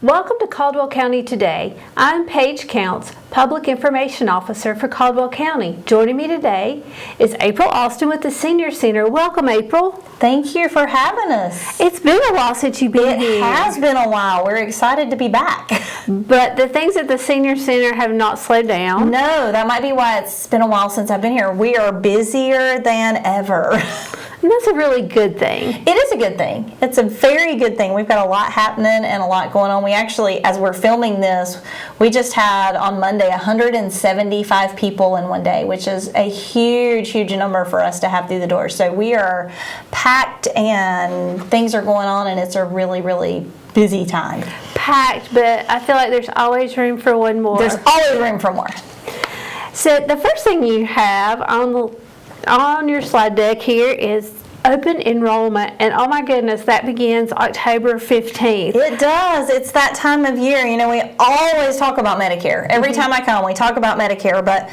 Welcome to Caldwell County Today. I'm Paige Counts, Public Information Officer for Caldwell County. Joining me today is April Austin with the Senior Center. Welcome, April. Thank you for having us. It's been a while since you've been here. It has been a while. We're excited to be back. But the things at the Senior Center have not slowed down. No, that might be why it's been a while since I've been here. We are busier than ever. And that's a really good thing. It is a good thing. It's a very good thing. We've got a lot happening and a lot going on. We actually, as we're filming this, we just had on Monday 175 people in one day, which is a huge, huge number for us to have through the door. So we are packed and things are going on, and it's a really, really busy time. Packed, but I feel like there's always room for one more. There's always room for more. So the first thing you have on your slide deck here is open enrollment, and oh my goodness, that begins October 15th. It does. It's that time of year. You know, we always talk about Medicare. Every time I come, we talk about Medicare, but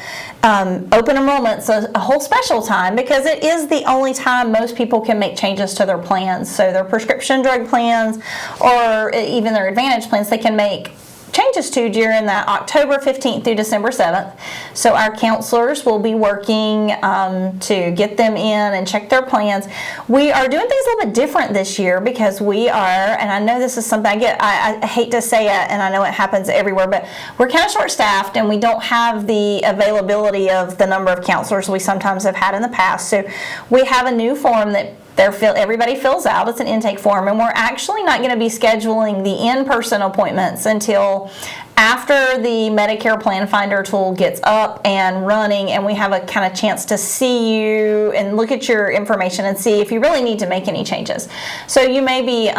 open enrollment's a whole special time because it is the only time most people can make changes to their plans. So their prescription drug plans or even their Advantage plans, they can make changes to during that October 15th through December 7th. So our counselors will be working to get them in and check their plans. We are doing things a little bit different this year because we are, and I know this is something I hate to say it, and I know it happens everywhere, but we're kind of short-staffed and we don't have the availability of the number of counselors we sometimes have had in the past. So we have a new form that everybody fills out. It's an intake form, and we're actually not going to be scheduling the in-person appointments until after the Medicare Plan Finder tool gets up and running, and we have a kind of chance to see you and look at your information and see if you really need to make any changes. So you may be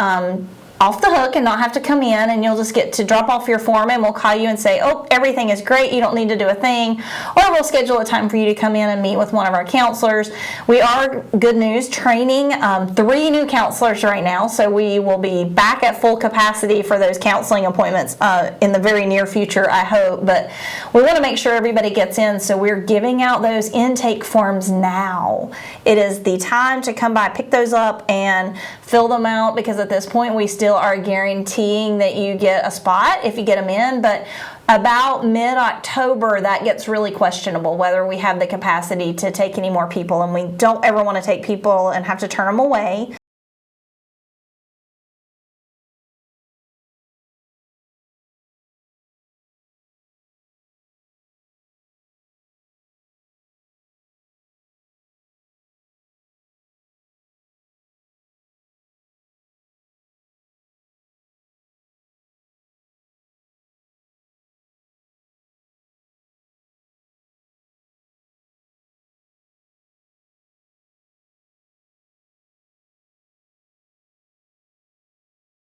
off the hook and not have to come in, and you'll just get to drop off your form, and we'll call you and say, oh, everything is great, you don't need to do a thing, or we'll schedule a time for you to come in and meet with one of our counselors. We are, good news, training 3 new counselors right now, so we will be back at full capacity for those counseling appointments in the very near future, I hope, but we want to make sure everybody gets in, so we're giving out those intake forms now. It is the time to come by, pick those up, and fill them out, because at this point we still are guaranteeing that you get a spot if you get them in, but about mid-October that gets really questionable whether we have the capacity to take any more people, and we don't ever want to take people and have to turn them away.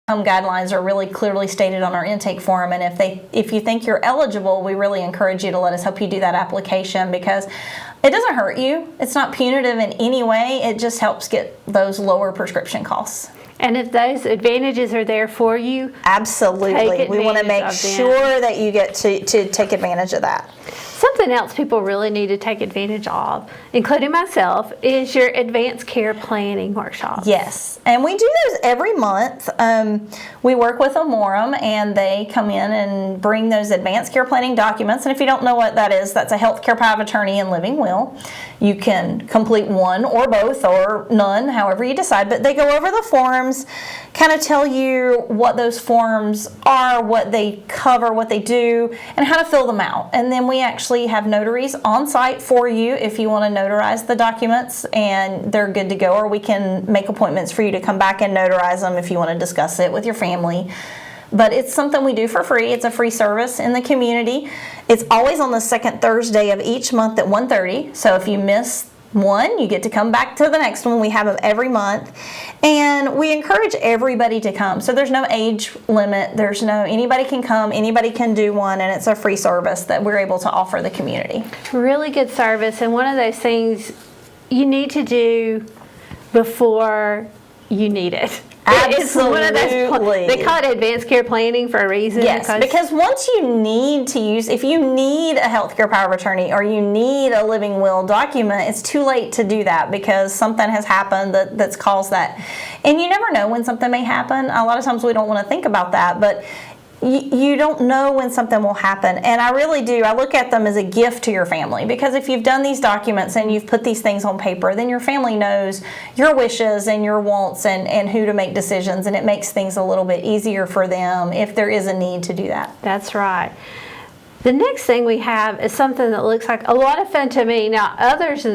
Guidelines are really clearly stated on our intake form, and if you think you're eligible, we really encourage you to let us help you do that application, because it doesn't hurt you. It's not punitive in any way. It just helps get those lower prescription costs. And if those advantages are there for you, absolutely, we want to make sure that you get to take advantage of that. Something else people really need to take advantage of, including myself, is your advanced care planning workshops. Yes, and we do those every month. We work with Amorum, and they come in and bring those advanced care planning documents. And if you don't know what that is, that's a healthcare power of attorney and living will. You can complete one or both or none, however you decide. But they go over the forms, kind of tell you what those forms are, what they cover, what they do, and how to fill them out. And then we actually have notaries on site for you if you want to notarize the documents, and they're good to go, or we can make appointments for you to come back and notarize them if you want to discuss it with your family. But it's something we do for free. It's a free service in the community. It's always on the second Thursday of each month at 1:30. So if you miss one, you get to come back to the next one. We have them every month, and we encourage everybody to come. So there's no age limit. There's no, anybody can come, anybody can do one, and it's a free service that we're able to offer the community. Really good service, and one of those things you need to do before you need it. Absolutely. They call it advanced care planning for a reason. Yes, because once you need to use, if you need a healthcare power of attorney or you need a living will document, it's too late to do that because something has happened that's caused that. And you never know when something may happen. A lot of times we don't want to think about that, but you don't know when something will happen. And I really do. I look at them as a gift to your family, because if you've done these documents and you've put these things on paper, then your family knows your wishes and your wants and who to make decisions, and it makes things a little bit easier for them if there is a need to do that. That's right. The next thing we have is something that looks like a lot of fun to me. Now, others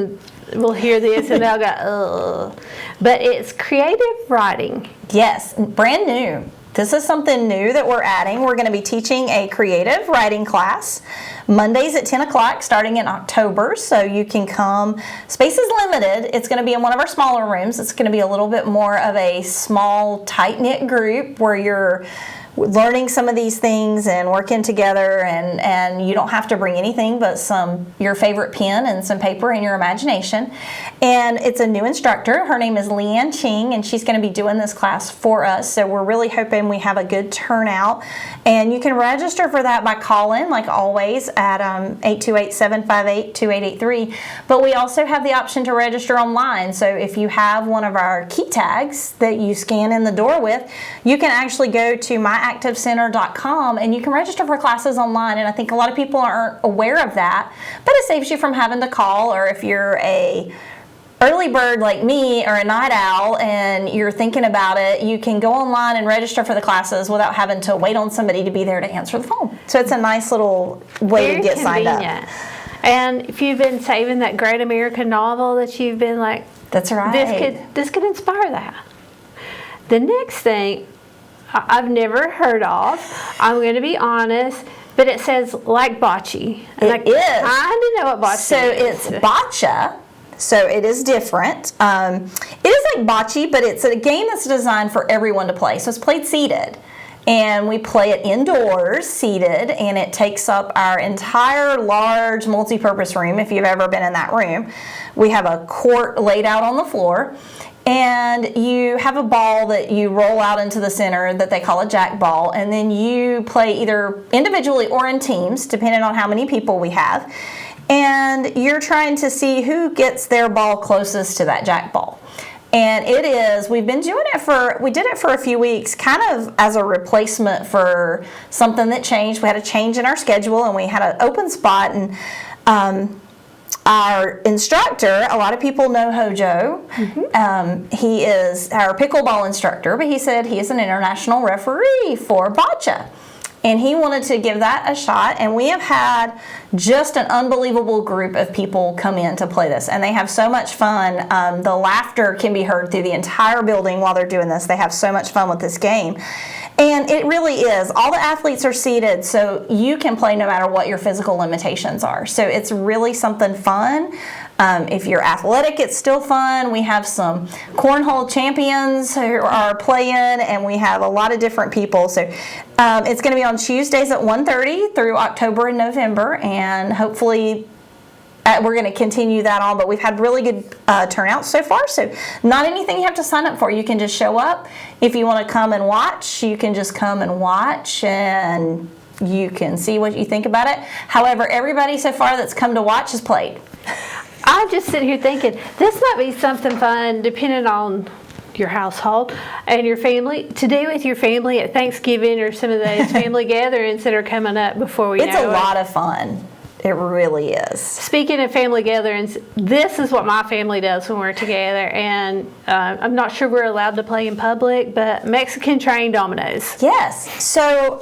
will hear this and they'll go, ugh. But it's creative writing. Yes, brand new. This is something new that we're adding. We're going to be teaching a creative writing class Mondays at 10 o'clock starting in October, so you can come. Space is limited. It's going to be in one of our smaller rooms. It's going to be a little bit more of a small, tight-knit group where you're learning some of these things and working together, and you don't have to bring anything but your favorite pen and some paper and your imagination. And it's a new instructor. Her name is Leanne Ching, and she's going to be doing this class for us, so we're really hoping we have a good turnout. And you can register for that by calling, like always, at 828-758-2883. But we also have the option to register online, so if you have one of our key tags that you scan in the door with, you can actually go to myactivecenter.com and you can register for classes online. And I think a lot of people aren't aware of that, but it saves you from having to call, or if you're a early bird like me or a night owl and you're thinking about it, you can go online and register for the classes without having to wait on somebody to be there to answer the phone. So it's a nice little way to get signed up. And if you've been saving that great American novel that you've been like, that's right, this could inspire that. The next thing I've never heard of, I'm going to be honest, but it says like bocce. And it is. I didn't know what bocce is. So it's bocce. So it is different. It is like bocce, but it's a game that's designed for everyone to play. So it's played seated. And we play it indoors, seated, and it takes up our entire large multi-purpose room, if you've ever been in that room. We have a court laid out on the floor, and you have a ball that you roll out into the center that they call a jack ball, and then you play either individually or in teams, depending on how many people we have. And you're trying to see who gets their ball closest to that jack ball. And it is, we did it for a few weeks, kind of as a replacement for something that changed. We had a change in our schedule and we had an open spot, and our instructor, a lot of people know Hojo. Mm-hmm. He is our pickleball instructor, but he said he is an international referee for bocce. And he wanted to give that a shot, and we have had just an unbelievable group of people come in to play this, and they have so much fun. The laughter can be heard through the entire building while they're doing this. They have so much fun with this game. And it really is. All the athletes are seated, so you can play no matter what your physical limitations are. So it's really something fun. If you're athletic, it's still fun. We have some cornhole champions who are playing, and we have a lot of different people. So it's going to be on Tuesdays at 1:30 through October and November, and hopefully we're going to continue that on. But we've had really good turnout so far, so not anything you have to sign up for. You can just show up. If you want to come and watch, you can just come and watch, and you can see what you think about it. However, everybody so far that's come to watch has played. I'm just sitting here thinking, this might be something fun, depending on your household and your family, to do with your family at Thanksgiving or some of those family gatherings that are coming up before we know it. It's a lot of fun. It really is. Speaking of family gatherings, this is what my family does when we're together, and I'm not sure we're allowed to play in public, but Mexican train dominoes. Yes. So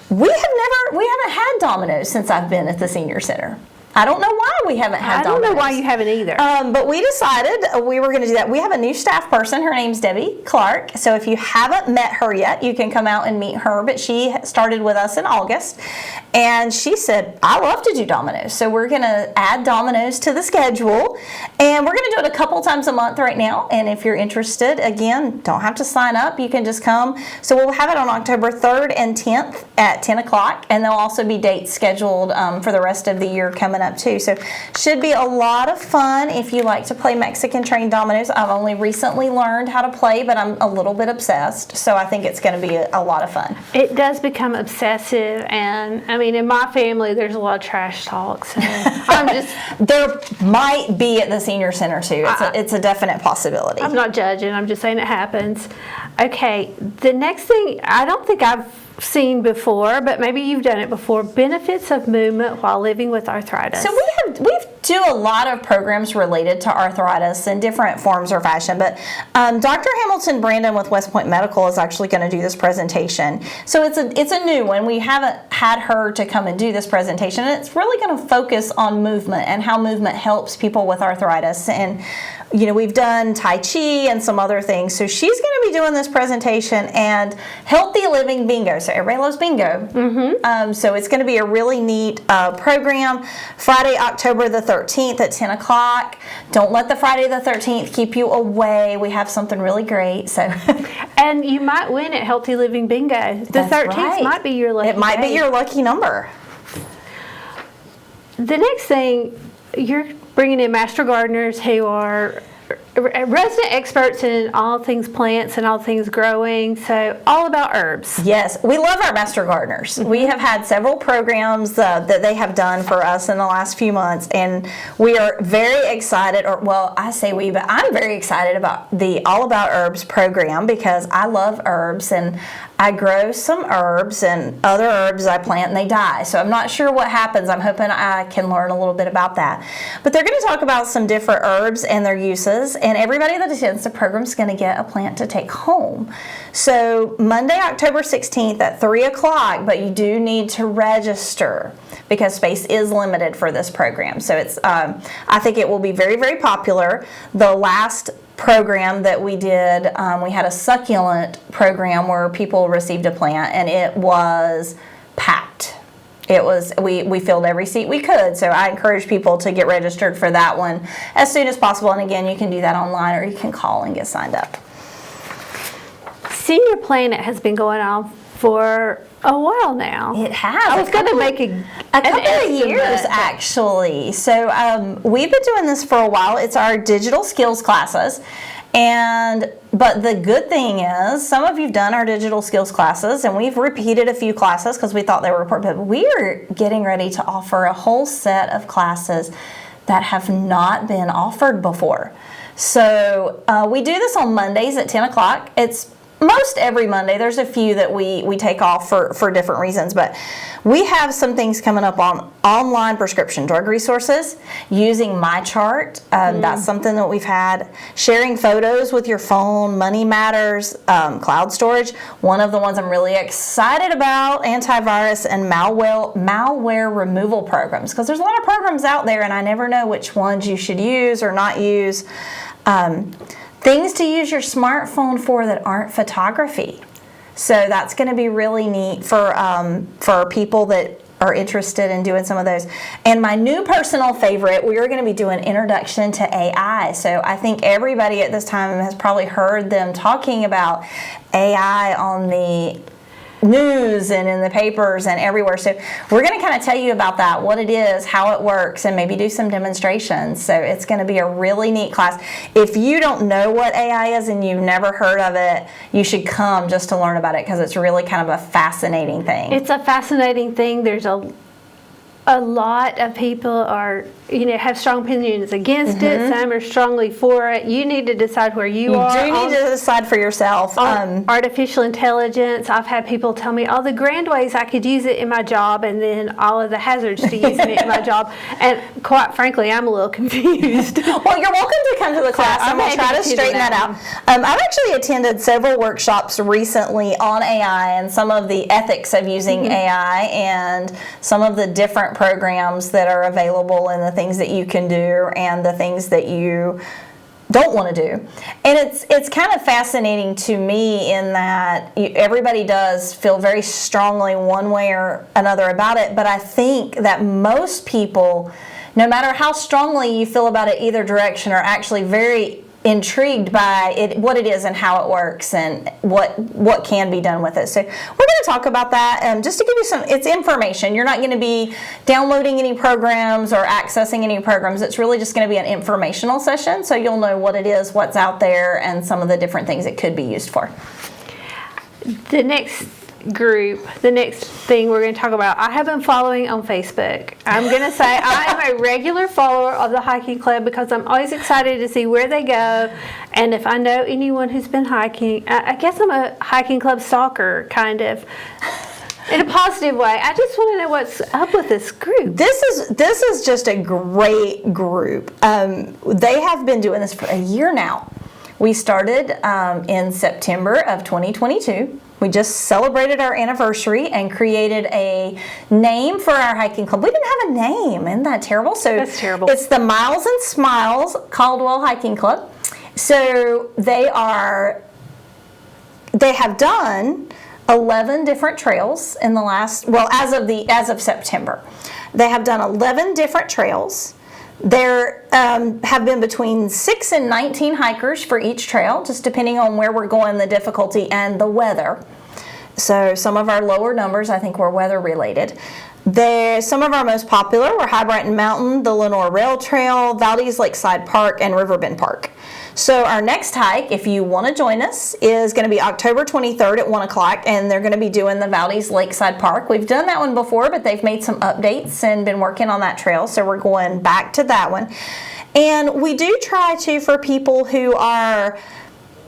we haven't had dominoes since I've been at the Senior Center. I don't know why we haven't had dominoes. I don't know why you haven't either. But we decided we were going to do that. We have a new staff person. Her name's Debbie Clark. So if you haven't met her yet, you can come out and meet her. But she started with us in August. And she said, I love to do dominoes. So we're going to add dominoes to the schedule. And we're going to do it a couple times a month right now. And if you're interested, again, don't have to sign up. You can just come. So we'll have it on October 3rd and 10th at 10 o'clock. And there'll also be dates scheduled for the rest of the year coming up too. So should be a lot of fun if you like to play Mexican train dominoes. I've only recently learned how to play, but I'm a little bit obsessed. So I think it's going to be a lot of fun. It does become obsessive, and I mean, in my family, there's a lot of trash talk. So there might be at the Senior Center too. It's a definite possibility. I'm not judging. I'm just saying it happens. Okay, the next thing, I don't think I've seen before, but maybe you've done it before. Benefits of movement while living with arthritis. So we do a lot of programs related to arthritis in different forms or fashion, but Dr. Hamilton Brandon with West Point Medical is actually going to do this presentation. So it's a new one. We haven't had her to come and do this presentation, and it's really going to focus on movement and how movement helps people with arthritis. And we've done Tai Chi and some other things. So she's going to be doing this presentation and healthy living bingo. So everybody loves bingo. Mm-hmm. So it's going to be a really neat program. Friday, October the 13th at 10 o'clock. Don't let the Friday the 13th keep you away. We have something really great. So, and you might win at Healthy Living Bingo. The 13th might be your lucky It might day. be your lucky number. The next thing, you're bringing in master gardeners who are resident experts in all things plants and all things growing, so all about herbs. Yes, we love our master gardeners. We have had several programs that they have done for us in the last few months, and we are very excited, I say we, but I'm very excited about the All About Herbs program because I love herbs, and I grow some herbs and other herbs I plant and they die. So I'm not sure what happens. I'm hoping I can learn a little bit about that. But they're going to talk about some different herbs and their uses, and everybody that attends the program is going to get a plant to take home. So Monday, October 16th at 3 o'clock, but you do need to register because space is limited for this program. So it's, I think it will be very, very popular. The last program that we did, we had a succulent program where people received a plant, and it was packed. It was, we filled every seat we could, so I encourage people to get registered for that one as soon as possible. And again, you can do that online or you can call and get signed up. Senior Planet has been going on for a while now. It has. I was going to make a couple of years, actually. So we've been doing this for a while. It's our digital skills classes. But the good thing is, some of you've done our digital skills classes, and we've repeated a few classes because we thought they were important. But we are getting ready to offer a whole set of classes that have not been offered before. So we do this on Mondays at 10 o'clock. It's most every Monday. There's a few that we take off for different reasons, but we have some things coming up on online prescription drug resources, using MyChart. That's something that we've had. Sharing photos with your phone, money matters, cloud storage. One of the ones I'm really excited about, antivirus and malware removal programs, because there's a lot of programs out there and I never know which ones you should use or not use. Things to use your smartphone for that aren't photography. So that's going to be really neat for people that are interested in doing some of those. And my new personal favorite, we are going to be doing Introduction to AI. So I think everybody at this time has probably heard them talking about AI on the news and in the papers and everywhere. So we're going to kind of tell you about that, what it is, how it works, and maybe do some demonstrations. So it's going to be a really neat class. If you don't know what AI is and you've never heard of it, you should come just to learn about it because it's really kind of a fascinating thing. It's a fascinating thing. There's a lot of people are, have strong opinions against it. Some are strongly for it. You need to decide where you are. You do need to decide for yourself. Artificial intelligence. I've had people tell me all the grand ways I could use it in my job, and then all of the hazards to using it in my job. And quite frankly, I'm a little confused. Well, you're welcome to come to the class, and we'll try to straighten that out. I've actually attended several workshops recently on AI and some of the ethics of using AI and some of the different programs that are available and the things that you can do and the things that you don't want to do. And it's kind of fascinating to me in that everybody does feel very strongly one way or another about it, but I think that most people, no matter how strongly you feel about it either direction, are actually very intrigued by it, what it is and how it works and what can be done with it. So we're going to talk about that just to give you it's information. You're not going to be downloading any programs or accessing any programs. It's really just going to be an informational session, so you'll know what it is, what's out there, and some of the different things it could be used for. The next thing we're going to talk about, I have been following on Facebook. I'm going to say I am a regular follower of the hiking club because I'm always excited to see where they go, and if I know anyone who's been hiking, I guess I'm a hiking club stalker, kind of. In a positive way. I just want to know what's up with this group. This is just a great group. They have been doing this for a year now. We started in September of 2022. We just celebrated our anniversary and created a name for our hiking club. We didn't have a name. Isn't that terrible? So that's terrible. It's the Miles and Smiles Caldwell Hiking Club. So they have done 11 different trails in the last, well, as of September. They have done 11 different trails. There have been between 6 and 19 hikers for each trail, just depending on where we're going, the difficulty, and the weather. So some of our lower numbers, I think, were weather related. Some of our most popular were High Brighton Mountain, the Lenore Rail Trail, Valdez Lakeside Park, and Riverbend Park. So our next hike, if you want to join us, is going to be October 23rd at 1 o'clock, and they're going to be doing the Valdez Lakeside Park. We've done that one before, but they've made some updates and been working on that trail, so we're going back to that one. And we do try to, for people who are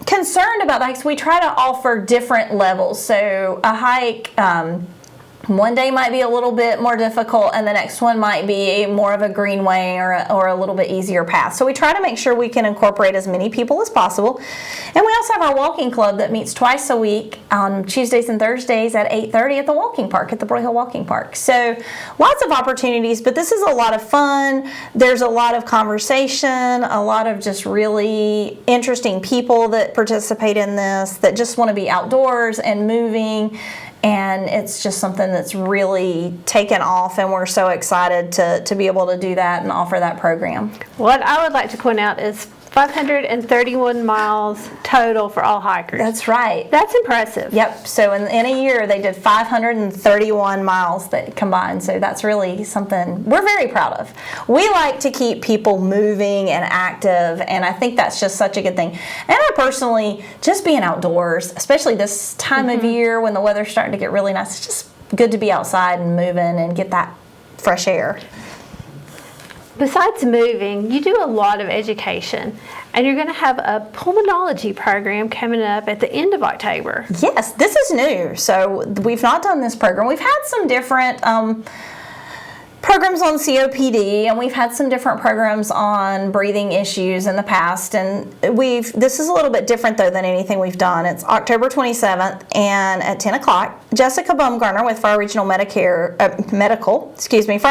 concerned about the hikes, we try to offer different levels. So a hike, one day might be a little bit more difficult, and the next one might be more of a greenway or a little bit easier path. So we try to make sure we can incorporate as many people as possible. And we also have our walking club that meets twice a week on Tuesdays and Thursdays at 8:30 at the walking park, at the Broy Hill Walking Park. So lots of opportunities, but this is a lot of fun. There's a lot of conversation, a lot of just really interesting people that participate in this, that just want to be outdoors and moving. And it's just something that's really taken off, and we're so excited to be able to do that and offer that program. What I would like to point out is 531 miles total for all hikers. That's right. That's impressive. Yep. So in a year, they did 531 miles that combined. So that's really something we're very proud of. We like to keep people moving and active, and I think that's just such a good thing. And I personally, just being outdoors, especially this time of year when the weather's starting to get really nice, it's just good to be outside and moving and get that fresh air. Besides moving, you do a lot of education, and you're going to have a pulmonology program coming up at the end of October. Yes, this is new. So we've not done this program. We've had some different programs on COPD, and we've had some different programs on breathing issues in the past, and this is a little bit different though than anything we've done. It's October 27th and at 10 o'clock. Jessica Baumgartner with Far Regional Far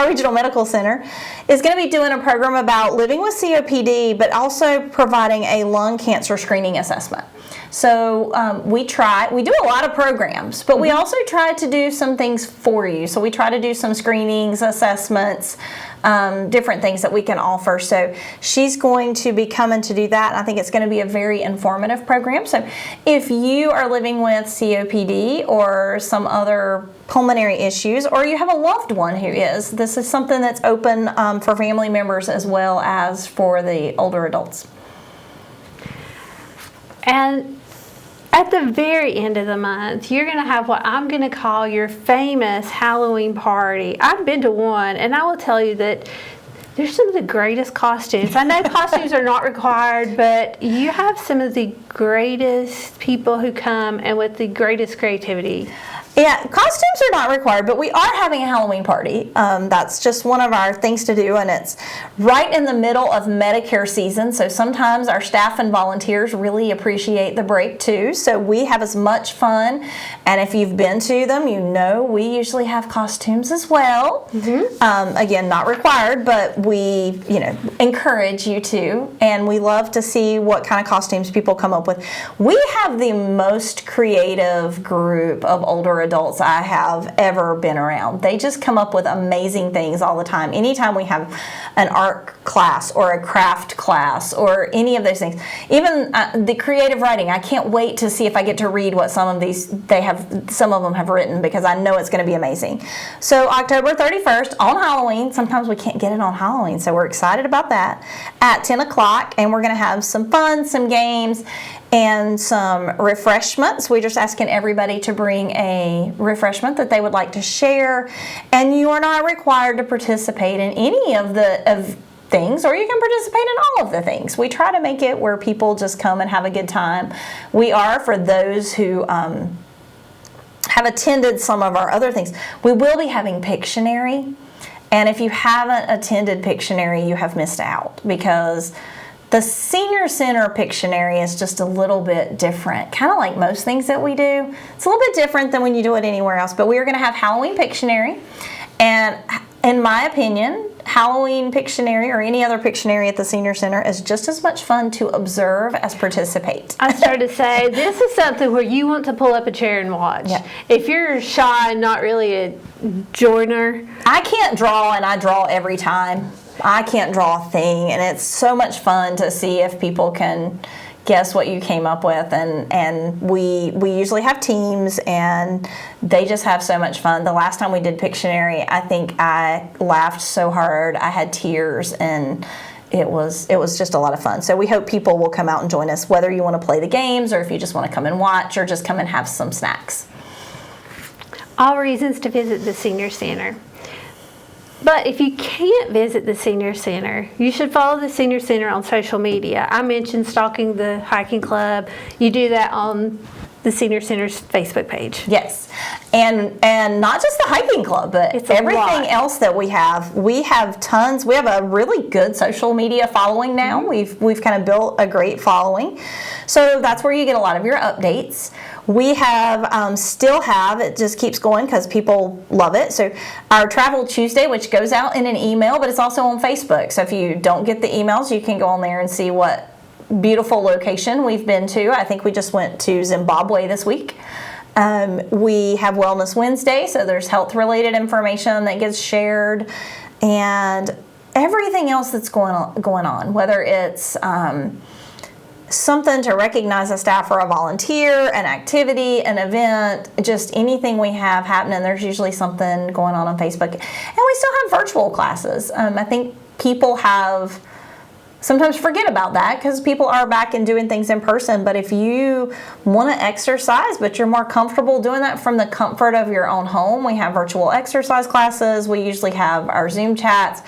Regional Medical Center is going to be doing a program about living with COPD, but also providing a lung cancer screening assessment. So we do a lot of programs, but we also try to do some things for you. So we try to do some screenings, assessments, different things that we can offer. So she's going to be coming to do that. I think it's going to be a very informative program. So if you are living with COPD or some other pulmonary issues, or you have a loved one who is, this is something that's open for family members as well as for the older adults. And at the very end of the month, you're going to have what I'm going to call your famous Halloween party. I've been to one, and I will tell you that there's some of the greatest costumes. I know costumes are not required, but you have some of the greatest people who come and with the greatest creativity. Yeah, costumes are not required, but we are having a Halloween party. That's just one of our things to do, and it's right in the middle of Medicare season, so sometimes our staff and volunteers really appreciate the break too, so we have as much fun, and if you've been to them, you know we usually have costumes as well. Again, not required, but we encourage you to, and we love to see what kind of costumes people come up with. We have the most creative group of older adults I have ever been around. They just come up with amazing things all the time. Anytime we have an art class or a craft class or any of those things, even the creative writing, I can't wait to see if I get to read what some of them have written, because I know it's going to be amazing. So October 31st on Halloween, sometimes we can't get it on Halloween, so we're excited about that, at 10 o'clock, and we're going to have some fun, some games, and some refreshments. We're just asking everybody to bring a refreshment that they would like to share, and you are not required to participate in any of things, or you can participate in all of the things. We try to make it where people just come and have a good time. We are, for those who have have attended some of our other things. We will be having Pictionary, and if you haven't attended Pictionary, you have missed out, because the Senior Center Pictionary is just a little bit different, kind of like most things that we do. It's a little bit different than when you do it anywhere else, but we are going to have Halloween Pictionary, and in my opinion, Halloween Pictionary or any other Pictionary at the Senior Center is just as much fun to observe as participate. I started to say, this is something where you want to pull up a chair and watch. Yeah. If you're shy and not really a joiner. I can't draw, and I draw every time. I can't draw a thing, and it's so much fun to see if people can guess what you came up with, and we usually have teams, and they just have so much fun. The last time we did Pictionary, I think I laughed so hard I had tears, and it was just a lot of fun. So we hope people will come out and join us, whether you want to play the games or if you just want to come and watch or just come and have some snacks. All reasons to visit the Senior Center. But if you can't visit the Senior Center, you should follow the Senior Center on social media. I mentioned stalking the hiking club. You do that on the Senior Center's Facebook page. Yes, and not just the hiking club, but It's a everything lot. else that we have. We have tons. We have a really good social media following now. We've kind of built a great following, so that's where you get a lot of your updates. We have still have, it just keeps going because people love it. So our Travel Tuesday, which goes out in an email, but it's also on Facebook. So if you don't get the emails, you can go on there and see what beautiful location we've been to. I think we just went to Zimbabwe this week. We have Wellness Wednesday, so there's health related information that gets shared, and everything else that's going on, whether it's something to recognize a staff or a volunteer, an activity, an event, just anything we have happening, there's usually something going on Facebook. And we still have virtual classes. I think people have sometimes forget about that because people are back and doing things in person. But if you want to exercise, but you're more comfortable doing that from the comfort of your own home, we have virtual exercise classes. We usually have our Zoom chats.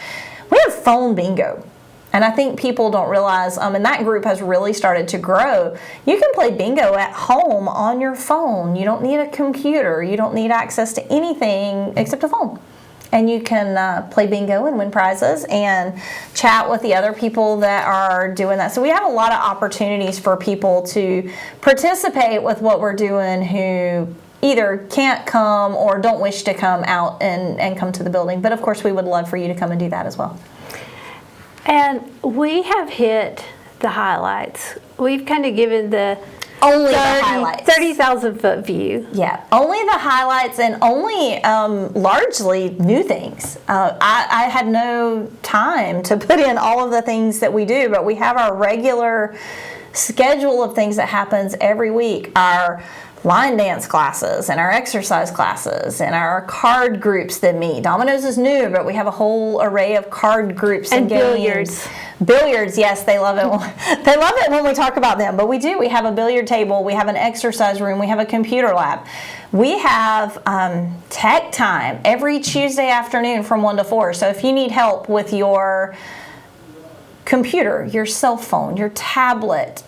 We have phone bingo. And I think people don't realize, and that group has really started to grow. You can play bingo at home on your phone. You don't need a computer. You don't need access to anything except a phone. And you can play bingo and win prizes and chat with the other people that are doing that. So we have a lot of opportunities for people to participate with what we're doing who either can't come or don't wish to come out and come to the building. But of course, we would love for you to come and do that as well. And we have hit the highlights. We've kind of given the Only the highlights. 30,000 foot view. Yeah, only the highlights and only largely new things. I had no time to put in all of the things that we do, but we have our regular schedule of things that happens every week. Our line dance classes and our exercise classes and our card groups that meet. Domino's is new, but we have a whole array of card groups and games. Billiards. Billiards, yes, they love it. They love it when we talk about them. But we do. We have a billiard table. We have an exercise room. We have a computer lab. We have tech time every Tuesday afternoon from 1 to 4. So if you need help with your computer, your cell phone, your tablet,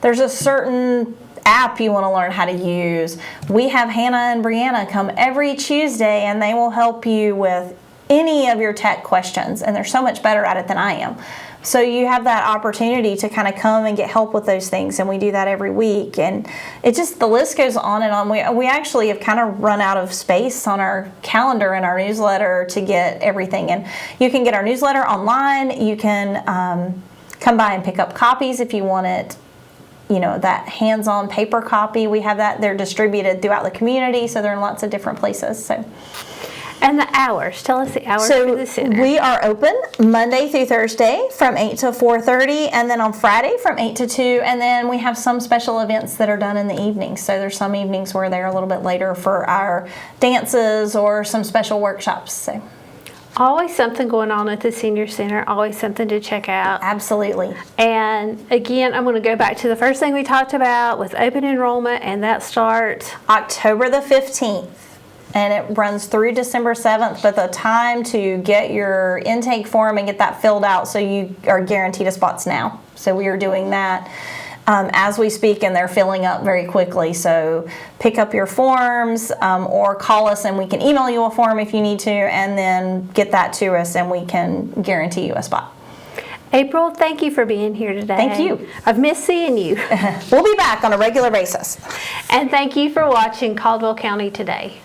there's a certain app you want to learn how to use, we have Hannah and Brianna come every Tuesday and they will help you with any of your tech questions, and they're so much better at it than I am. So you have that opportunity to kind of come and get help with those things, and we do that every week, and it just, the list goes on and on. We actually have kind of run out of space on our calendar and our newsletter to get everything, and you can get our newsletter online. You can come by and pick up copies if you want it. You know, that hands-on paper copy, we have that. They're distributed throughout the community, so they're in lots of different places. So, And the hours. Tell us the hours for the center. We are open Monday through Thursday from 8 to 4:30, and then on Friday from 8 to 2, and then we have some special events that are done in the evenings. So there's some evenings where they're a little bit later for our dances or some special workshops. So Always something going on at the Senior Center, always something to check out. absolutely. And again, I'm going to go back to the first thing we talked about with open enrollment, and that starts October the 15th. And it runs through December 7th, but the time to get your intake form and get that filled out so you are guaranteed a spot's now. So we are doing that. as we speak, and they're filling up very quickly. So pick up your forms or call us, and we can email you a form if you need to, and then get that to us, and we can guarantee you a spot. April, thank you for being here today. Thank you. I've missed seeing you. We'll be back on a regular basis. And thank you for watching Caldwell County Today.